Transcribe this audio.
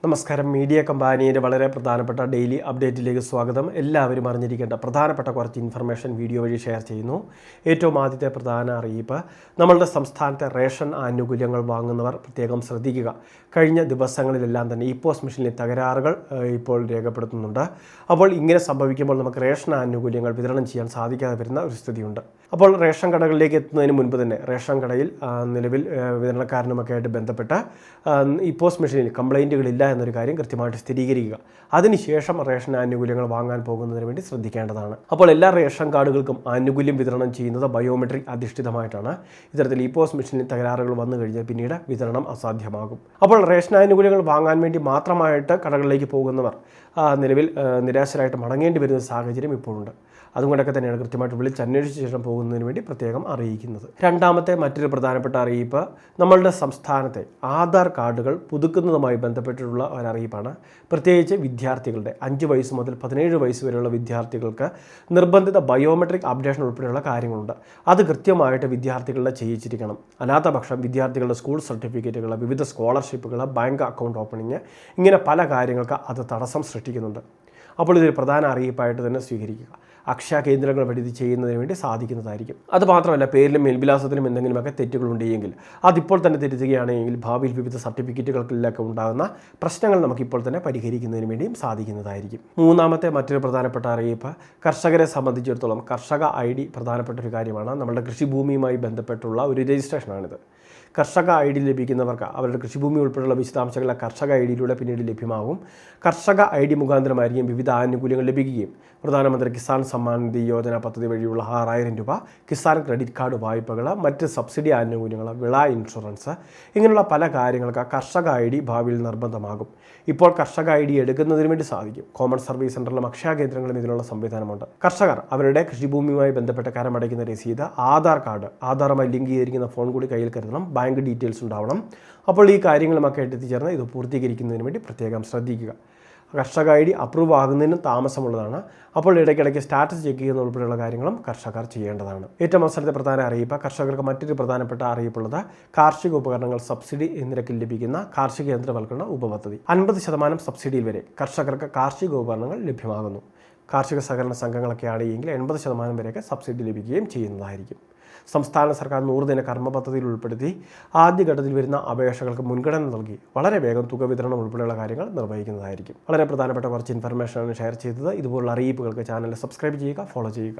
നമസ്കാരം. മീഡിയ കമ്പാനിയുടെ വളരെ പ്രധാനപ്പെട്ട ഡെയിലി അപ്ഡേറ്റിലേക്ക് സ്വാഗതം. എല്ലാവരും അറിഞ്ഞിരിക്കേണ്ട പ്രധാനപ്പെട്ട കുറച്ച് ഇൻഫർമേഷൻ വീഡിയോ വഴി ഷെയർ ചെയ്യുന്നു. ഏറ്റവും ആദ്യത്തെ പ്രധാന അറിയിപ്പ്, നമ്മളുടെ സംസ്ഥാനത്തെ റേഷൻ ആനുകൂല്യങ്ങൾ വാങ്ങുന്നവർ പ്രത്യേകം ശ്രദ്ധിക്കുക. കഴിഞ്ഞ ദിവസങ്ങളിലെല്ലാം തന്നെ ഇപോസ് മെഷീനിലെ തകരാറുകൾ ഇപ്പോൾ രേഖപ്പെടുത്തുന്നുണ്ട്. അപ്പോൾ ഇങ്ങനെ സംഭവിക്കുമ്പോൾ നമുക്ക് റേഷൻ ആനുകൂല്യങ്ങൾ വിതരണം ചെയ്യാൻ സാധിക്കാതെ വരുന്ന ഒരു സ്ഥിതിയുണ്ട്. അപ്പോൾ റേഷൻ കടകളിലേക്ക് എത്തുന്നതിന് മുൻപ് തന്നെ റേഷൻ കടയിൽ നിലവിൽ വിതരണക്കാരനുമൊക്കെ ആയിട്ട് ബന്ധപ്പെട്ട് ഇപോസ് മെഷീനിൽ കംപ്ലൈൻറ്റുകളില്ല എന്നൊരു കാര്യം കൃത്യമായിട്ട് സ്ഥിരീകരിക്കുക. അതിനുശേഷം റേഷൻ ആനുകൂല്യങ്ങൾ വാങ്ങാൻ പോകുന്നതിന് വേണ്ടി ശ്രദ്ധിക്കേണ്ടതാണ്. അപ്പോൾ എല്ലാ റേഷൻ കാർഡുകൾക്കും ആനുകൂല്യം വിതരണം ചെയ്യുന്നത് ബയോമെട്രിക് അധിഷ്ഠിതമായിട്ടാണ്. ഇത്തരത്തിൽ ഇപോസ് മെഷീനിൽ തകരാറുകൾ വന്നു കഴിഞ്ഞാൽ പിന്നീട് വിതരണം അസാധ്യമാകും. അപ്പോൾ റേഷൻ ആനുകൂല്യങ്ങൾ വാങ്ങാൻ വേണ്ടി മാത്രമായിട്ട് കടകളിലേക്ക് പോകുന്നവർ നിലവിൽ നിരാശരായിട്ട് മടങ്ങേണ്ടി വരുന്ന സാഹചര്യം ഇപ്പോഴുണ്ട്. അതുകൊണ്ടൊക്കെ തന്നെയാണ് കൃത്യമായിട്ട് വിളിച്ചന്വേഷിച്ച ശേഷം പോകുന്നതിന് വേണ്ടി പ്രത്യേകം അറിയിക്കുന്നത്. രണ്ടാമത്തെ മറ്റൊരു പ്രധാനപ്പെട്ട അറിയിപ്പ്, നമ്മളുടെ സംസ്ഥാനത്തെ ആധാർ കാർഡുകൾ പുതുക്കുന്നതുമായി ബന്ധപ്പെട്ടിട്ടുള്ള ഒരറിയിപ്പാണ്. പ്രത്യേകിച്ച് വിദ്യാർത്ഥികളുടെ 5 വയസ്സ് മുതൽ 17 വയസ്സ് വരെയുള്ള വിദ്യാർത്ഥികൾക്ക് നിർബന്ധിത ബയോമെട്രിക് അപ്ഡേഷൻ ഉൾപ്പെടെയുള്ള കാര്യങ്ങളുണ്ട്. അത് കൃത്യമായിട്ട് വിദ്യാർത്ഥികളുടെ ചെയ്യിച്ചിരിക്കണം. അല്ലാത്ത പക്ഷം വിദ്യാർത്ഥികളുടെ സ്കൂൾ സർട്ടിഫിക്കറ്റുകൾ, വിവിധ സ്കോളർഷിപ്പുകൾ, ബാങ്ക് അക്കൗണ്ട് ഓപ്പണിങ്, ഇങ്ങനെ പല കാര്യങ്ങൾക്ക് അത് തടസ്സം സൃഷ്ടിക്കുന്നുണ്ട്. അപ്പോൾ ഇതൊരു പ്രധാന അറിയിപ്പായിട്ട് തന്നെ സ്വീകരിക്കുക. അക്ഷയ കേന്ദ്രങ്ങൾ വഴി ഇത് ചെയ്യുന്നതിന് വേണ്ടി സാധിക്കുന്നതായിരിക്കും. അത് മാത്രമല്ല, പേരിലും മേൽവിലാസത്തിലും എന്തെങ്കിലുമൊക്കെ തെറ്റുകളുണ്ടെങ്കിൽ അതിപ്പോൾ തന്നെ തിരുത്തുകയാണെങ്കിൽ ഭാവിയിൽ വിവിധ സർട്ടിഫിക്കറ്റുകൾക്കിലൊക്കെ ഉണ്ടാകുന്ന പ്രശ്നങ്ങൾ നമുക്കിപ്പോൾ തന്നെ പരിഹരിക്കുന്നതിന് വേണ്ടിയും സാധിക്കുന്നതായിരിക്കും. മൂന്നാമത്തെ മറ്റൊരു പ്രധാനപ്പെട്ട അറിയിപ്പ്, കർഷകരെ സംബന്ധിച്ചിടത്തോളം കർഷക ID പ്രധാനപ്പെട്ട ഒരു കാര്യമാണ്. നമ്മുടെ കൃഷിഭൂമിയുമായി ബന്ധപ്പെട്ടുള്ള ഒരു രജിസ്ട്രേഷനാണിത്. കർഷക ID ലഭിക്കുന്നവർക്ക് അവരുടെ കൃഷിഭൂമി ഉൾപ്പെടെയുള്ള വിശദാംശങ്ങൾ കർഷക IDയിലൂടെ പിന്നീട് ലഭ്യമാകും. കർഷക ID മുഖാന്തരമായിരിക്കും വിവിധ ആനുകൂല്യങ്ങൾ ലഭിക്കുകയും. പ്രധാനമന്ത്രി കിസാൻ സമ്മാൻ നിധി യോജന പദ്ധതി വഴിയുള്ള 6000 രൂപ, കിസാൻ ക്രെഡിറ്റ് കാർഡ് വായ്പകൾ, മറ്റ് സബ്സിഡി ആനുകൂല്യങ്ങൾ, വിള ഇൻഷുറൻസ്, ഇങ്ങനെയുള്ള പല കാര്യങ്ങൾക്ക് കർഷക ID ഭാവിയിൽ നിർബന്ധമാകും. ഇപ്പോൾ കർഷക ID എടുക്കുന്നതിന് വേണ്ടി സാധിക്കും. കോമൺ സർവീസ് സെൻ്ററിലും അക്ഷയ കേന്ദ്രങ്ങളിലും ഇതിനുള്ള സംവിധാനമുണ്ട്. കർഷകർ അവരുടെ കൃഷിഭൂമിയുമായി ബന്ധപ്പെട്ട കരമടയ്ക്കുന്ന രസീത്, ആധാർ കാർഡ്, ആധാറുമായി ലിങ്ക് ചെയ്തിരിക്കുന്ന ഫോൺ കൂടി കയ്യിൽ കരുതണം. ബാങ്ക് ഡീറ്റെയിൽസ് ഉണ്ടാവണം. അപ്പോൾ ഈ കാര്യങ്ങളുമൊക്കെ എത്തിച്ചേർന്ന് ഇത് പൂർത്തീകരിക്കുന്നതിന് വേണ്ടി പ്രത്യേകം ശ്രദ്ധിക്കുക. കർഷക ID അപ്രൂവ് ആകുന്നതിനും താമസമുള്ളതാണ്. അപ്പോൾ ഇടയ്ക്കിടയ്ക്ക് സ്റ്റാറ്റസ് ചെക്ക് ചെയ്യുന്ന ഉൾപ്പെടെയുള്ള കാര്യങ്ങളും കർഷകർ ചെയ്യേണ്ടതാണ്. ഏറ്റവും അവസാനത്തെ പ്രധാന അറിയിപ്പ്, കർഷകർക്ക് മറ്റൊരു പ്രധാനപ്പെട്ട അറിയിപ്പുള്ളത്, കാർഷിക ഉപകരണങ്ങൾ സബ്സിഡി നിരക്കിൽ ലഭിക്കുന്ന കാർഷിക യന്ത്രവൽക്കരണ ഉപപദ്ധതി. 50% സബ്സിഡിയിൽ വരെ കർഷകർക്ക് കാർഷിക ഉപകരണങ്ങൾ ലഭ്യമാകുന്നു. കാർഷിക സഹകരണ സംഘങ്ങളൊക്കെ ആണെങ്കിൽ 80% വരെയൊക്കെ സബ്സിഡി ലഭിക്കുകയും ചെയ്യുന്നതായിരിക്കും. സംസ്ഥാന സർക്കാർ 100 ദിന കർമ്മ പദ്ധതിയിൽ ഉൾപ്പെടുത്തി ആദ്യഘട്ടത്തിൽ വരുന്ന അപേക്ഷകൾക്ക് മുൻഗണന നൽകി വളരെ വേഗം തുക വിതരണം ഉൾപ്പെടെയുള്ള കാര്യങ്ങൾ നിർവഹിക്കുന്നതായിരിക്കും. വളരെ പ്രധാനപ്പെട്ട കുറച്ച് ഇൻഫർമേഷനാണ് ഷെയർ ചെയ്തത്. ഇതുപോലുള്ള അറിയിപ്പുകൾക്ക് ചാനൽ സബ്സ്ക്രൈബ് ചെയ്യുക, ഫോളോ ചെയ്യുക.